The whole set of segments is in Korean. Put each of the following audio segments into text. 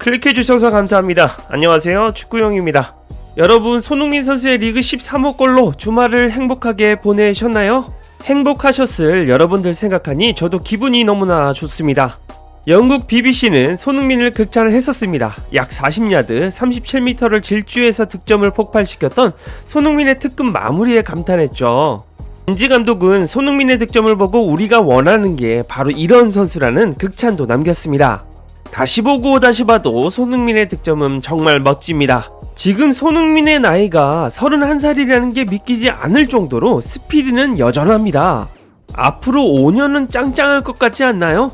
클릭해주셔서 감사합니다. 안녕하세요, 축구용입니다. 여러분, 손흥민 선수의 리그 13호 골로 주말을 행복하게 보내셨나요? 행복하셨을 여러분들 생각하니 저도 기분이 너무나 좋습니다. 영국 BBC는 손흥민을 극찬을 했었습니다. 약 40야드 37m를 질주해서 득점을 폭발시켰던 손흥민의 특급 마무리에 감탄했죠. 벤지 감독은 손흥민의 득점을 보고 우리가 원하는 게 바로 이런 선수라는 극찬도 남겼습니다. 다시 보고 다시 봐도 손흥민의 득점은 정말 멋집니다. 지금 손흥민의 나이가 31살이라는 게 믿기지 않을 정도로 스피드는 여전합니다. 앞으로 5년은 짱짱할 것 같지 않나요?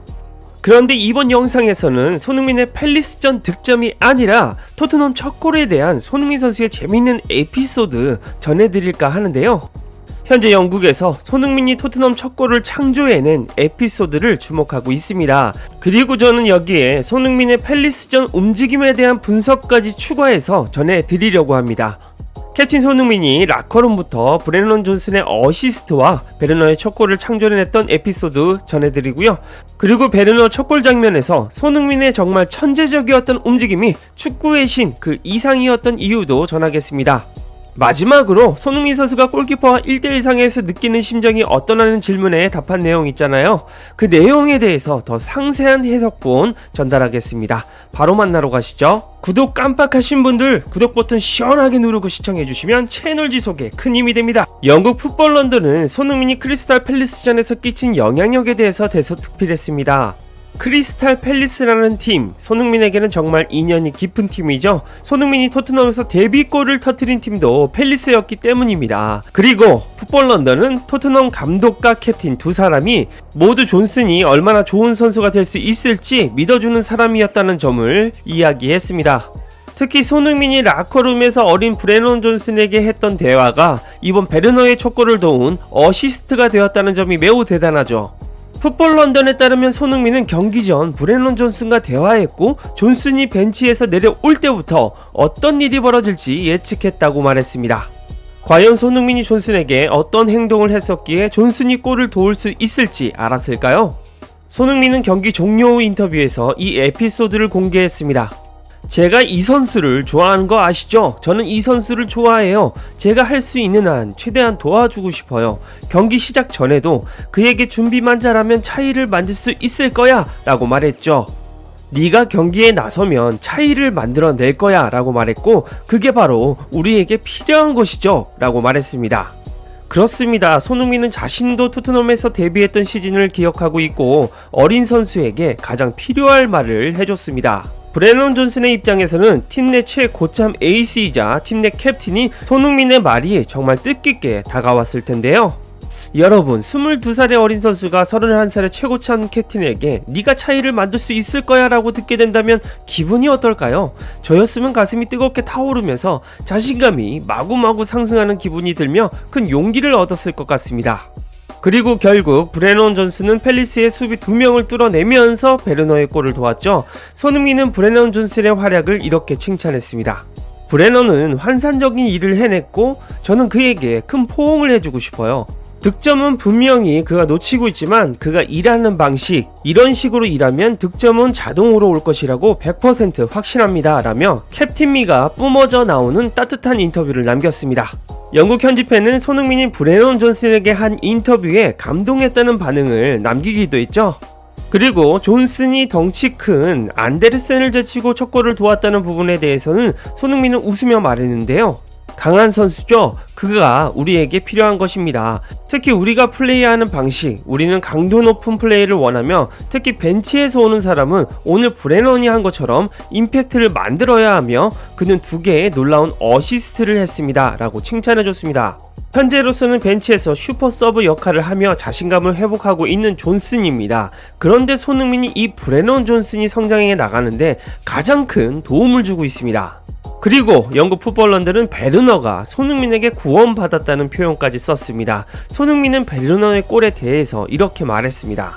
그런데 이번 영상에서는 손흥민의 팰리스전 득점이 아니라 토트넘 첫 골에 대한 손흥민 선수의 재밌는 에피소드 전해드릴까 하는데요. 현재 영국에서 손흥민이 토트넘 첫 골을 창조해낸 에피소드를 주목하고 있습니다. 그리고 저는 여기에 손흥민의 팰리스전 움직임에 대한 분석까지 추가해서 전해드리려고 합니다. 캡틴 손흥민이 라커룸부터 브레넌 존슨의 어시스트와 베르너의 첫 골을 창조해냈던 에피소드 전해드리고요. 그리고 베르너 첫 골 장면에서 손흥민의 정말 천재적이었던 움직임이 축구의 신 그 이상이었던 이유도 전하겠습니다. 마지막으로 손흥민 선수가 골키퍼와 1대1 상에서 느끼는 심정이 어떠냐는 질문에 답한 내용 있잖아요. 그 내용에 대해서 더 상세한 해석본 전달하겠습니다. 바로 만나러 가시죠. 구독 깜빡하신 분들 구독 버튼 시원하게 누르고 시청해주시면 채널 지속에 큰 힘이 됩니다. 영국 풋볼 런던은 손흥민이 크리스탈 팰리스전에서 끼친 영향력에 대해서 대서특필했습니다. 크리스탈 팰리스라는 팀, 손흥민에게는 정말 인연이 깊은 팀이죠. 손흥민이 토트넘에서 데뷔골을 터뜨린 팀도 팰리스였기 때문입니다. 그리고 풋볼 런던은 토트넘 감독과 캡틴 두 사람이 모두 존슨이 얼마나 좋은 선수가 될 수 있을지 믿어주는 사람이었다는 점을 이야기했습니다. 특히 손흥민이 라커룸에서 어린 브레넌 존슨에게 했던 대화가 이번 베르너의 첫 골을 도운 어시스트가 되었다는 점이 매우 대단하죠. 풋볼 런던에 따르면 손흥민은 경기 전 브레넌 존슨과 대화했고 존슨이 벤치에서 내려올 때부터 어떤 일이 벌어질지 예측했다고 말했습니다. 과연 손흥민이 존슨에게 어떤 행동을 했었기에 존슨이 골을 도울 수 있을지 알았을까요? 손흥민은 경기 종료 후 인터뷰에서 이 에피소드를 공개했습니다. 제가 이 선수를 좋아하는 거 아시죠? 저는 이 선수를 좋아해요. 제가 할 수 있는 한 최대한 도와주고 싶어요. 경기 시작 전에도 그에게 준비만 잘하면 차이를 만들 수 있을 거야 라고 말했죠. 네가 경기에 나서면 차이를 만들어낼 거야 라고 말했고 그게 바로 우리에게 필요한 것이죠 라고 말했습니다. 그렇습니다. 손흥민은 자신도 토트넘에서 데뷔했던 시즌을 기억하고 있고 어린 선수에게 가장 필요할 말을 해줬습니다. 브레넌 존슨의 입장에서는 팀 내 최고참 에이스이자 팀 내 캡틴이 손흥민의 말이 정말 뜻깊게 다가왔을 텐데요. 여러분, 22살의 어린 선수가 31살의 최고참 캡틴에게 네가 차이를 만들 수 있을 거야 라고 듣게 된다면 기분이 어떨까요? 저였으면 가슴이 뜨겁게 타오르면서 자신감이 마구마구 상승하는 기분이 들며 큰 용기를 얻었을 것 같습니다. 그리고 결국 브레넌 존슨은 팰리스의 수비 2명을 뚫어내면서 베르너의 골을 도왔죠. 손흥민은 브레넌 존슨의 활약을 이렇게 칭찬했습니다. 브레넌은 환상적인 일을 해냈고 저는 그에게 큰 포옹을 해주고 싶어요. 득점은 분명히 그가 놓치고 있지만 그가 일하는 방식, 이런 식으로 일하면 득점은 자동으로 올 것이라고 100% 확신합니다 라며 캡틴미가 뿜어져 나오는 따뜻한 인터뷰를 남겼습니다. 영국 현지 팬은 손흥민이 브레넌 존슨에게 한 인터뷰에 감동했다는 반응을 남기기도 했죠. 그리고 존슨이 덩치 큰 안데르센을 제치고 첫 골을 도왔다는 부분에 대해서는 손흥민은 웃으며 말했는데요. 강한 선수죠. 그가 우리에게 필요한 것입니다. 특히 우리가 플레이하는 방식, 우리는 강도 높은 플레이를 원하며 특히 벤치에서 오는 사람은 오늘 브레넌이 한 것처럼 임팩트를 만들어야 하며 그는 2개의 놀라운 어시스트를 했습니다 라고 칭찬해줬습니다. 현재로서는 벤치에서 슈퍼 서브 역할을 하며 자신감을 회복하고 있는 존슨입니다. 그런데 손흥민이 이 브레넌 존슨이 성장해 나가는데 가장 큰 도움을 주고 있습니다. 그리고 영국 풋볼 런던은 베르너가 손흥민에게 구원받았다는 표현까지 썼습니다. 손흥민은 베르너의 골에 대해서 이렇게 말했습니다.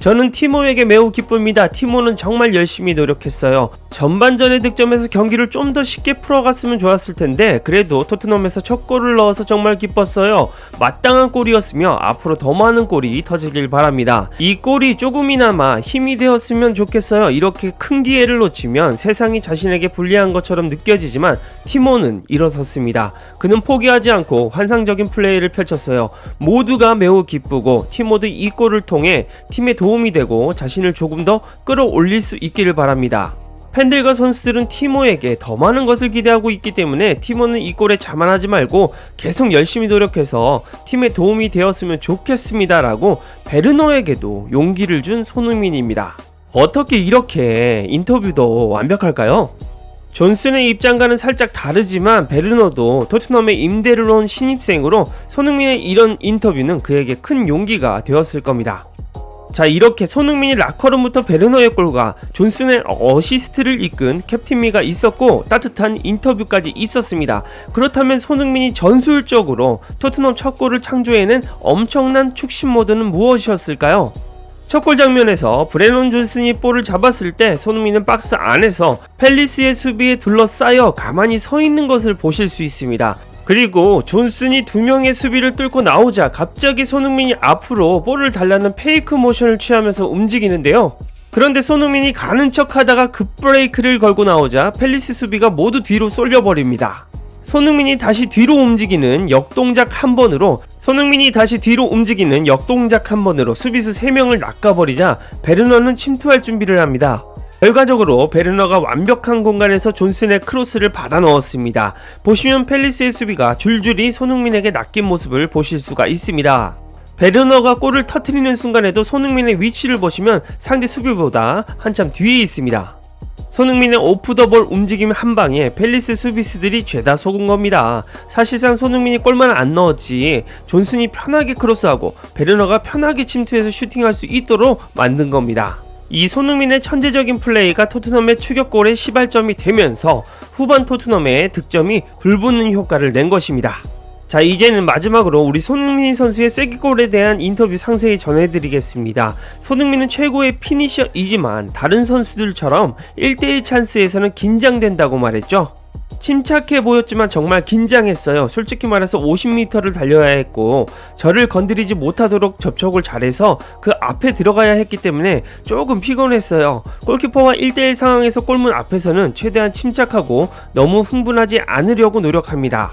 저는 티모에게 매우 기쁩니다. 티모는 정말 열심히 노력했어요. 전반전의 득점에서 경기를 좀 더 쉽게 풀어갔으면 좋았을 텐데 그래도 토트넘에서 첫 골을 넣어서 정말 기뻤어요. 마땅한 골이었으며 앞으로 더 많은 골이 터지길 바랍니다. 이 골이 조금이나마 힘이 되었으면 좋겠어요. 이렇게 큰 기회를 놓치면 세상이 자신에게 불리한 것처럼 느껴지지만 티모는 일어섰습니다. 그는 포기하지 않고 환상적인 플레이를 펼쳤어요. 모두가 매우 기쁘고 티모도 이 골을 통해 팀의 도움이 되고 자신을 조금 더 끌어올릴 수 있기를 바랍니다. 팬들과 선수들은 티모에게 더 많은 것을 기대하고 있기 때문에 티모는 이 골에 자만하지 말고 계속 열심히 노력해서 팀에 도움이 되었으면 좋겠습니다 라고 베르너에게도 용기를 준 손흥민입니다. 어떻게 이렇게 인터뷰도 완벽할까요? 존슨의 입장과는 살짝 다르지만 베르너도 토트넘에 임대를 온 신입생으로 손흥민의 이런 인터뷰는 그에게 큰 용기가 되었을 겁니다. 자, 이렇게 손흥민이 라커룸부터 베르너의 골과 존슨의 어시스트를 이끈 캡틴미가 있었고 따뜻한 인터뷰까지 있었습니다. 그렇다면 손흥민이 전술적으로 토트넘 첫 골을 창조해낸 엄청난 축신 모드는 무엇이었을까요? 첫 골 장면에서 브레넌 존슨이 볼을 잡았을 때 손흥민은 박스 안에서 팰리스의 수비에 둘러싸여 가만히 서 있는 것을 보실 수 있습니다. 그리고 존슨이 두 명의 수비를 뚫고 나오자 갑자기 손흥민이 앞으로 볼을 달라는 페이크 모션을 취하면서 움직이는데요. 그런데 손흥민이 가는 척 하다가 급 브레이크를 걸고 나오자 팰리스 수비가 모두 뒤로 쏠려버립니다. 손흥민이 다시 뒤로 움직이는 역동작 한 번으로 수비수 3명을 낚아버리자 베르너는 침투할 준비를 합니다. 결과적으로 베르너가 완벽한 공간에서 존슨의 크로스를 받아 넣었습니다. 보시면 팰리스의 수비가 줄줄이 손흥민에게 낚인 모습을 보실 수가 있습니다. 베르너가 골을 터뜨리는 순간에도 손흥민의 위치를 보시면 상대 수비보다 한참 뒤에 있습니다. 손흥민의 오프 더 볼 움직임 한 방에 팰리스 수비수들이 죄다 속은 겁니다. 사실상 손흥민이 골만 안 넣었지 존슨이 편하게 크로스하고 베르너가 편하게 침투해서 슈팅할 수 있도록 만든 겁니다. 이 손흥민의 천재적인 플레이가 토트넘의 추격골의 시발점이 되면서 후반 토트넘의 득점이 불붙는 효과를 낸 것입니다. 자, 이제는 마지막으로 우리 손흥민 선수의 쐐기골에 대한 인터뷰 상세히 전해드리겠습니다. 손흥민은 최고의 피니셔이지만 다른 선수들처럼 1대1 찬스에서는 긴장된다고 말했죠. 침착해 보였지만 정말 긴장했어요. 솔직히 말해서 50m를 달려야 했고 저를 건드리지 못하도록 접촉을 잘해서 그 앞에 들어가야 했기 때문에 조금 피곤했어요. 골키퍼와 1대1 상황에서 골문 앞에서는 최대한 침착하고 너무 흥분하지 않으려고 노력합니다.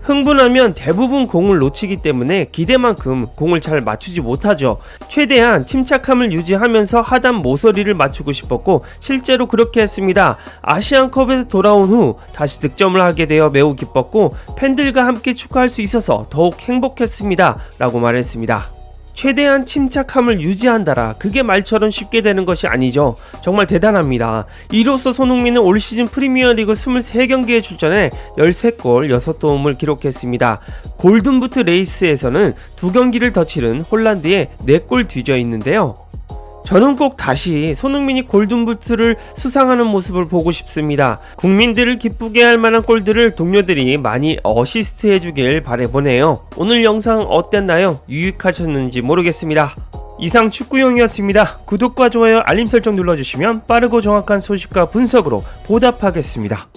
흥분하면 대부분 공을 놓치기 때문에 기대만큼 공을 잘 맞추지 못하죠. 최대한 침착함을 유지하면서 하단 모서리를 맞추고 싶었고 실제로 그렇게 했습니다. 아시안컵에서 돌아온 후 다시 득점을 하게 되어 매우 기뻤고 팬들과 함께 축하할 수 있어서 더욱 행복했습니다 라고 말했습니다. 최대한 침착함을 유지한다라 그게 말처럼 쉽게 되는 것이 아니죠. 정말 대단합니다. 이로써 손흥민은 올 시즌 프리미어리그 23경기에 출전해 13골 6도움을 기록했습니다. 골든부트 레이스에서는 2경기를 더 치른 홀란드에 4골 뒤져 있는데요. 저는 꼭 다시 손흥민이 골든부트를 수상하는 모습을 보고 싶습니다. 국민들을 기쁘게 할 만한 골들을 동료들이 많이 어시스트 해주길 바라보네요. 오늘 영상 어땠나요? 유익하셨는지 모르겠습니다. 이상 축구용이었습니다. 구독과 좋아요 알림 설정 눌러주시면 빠르고 정확한 소식과 분석으로 보답하겠습니다.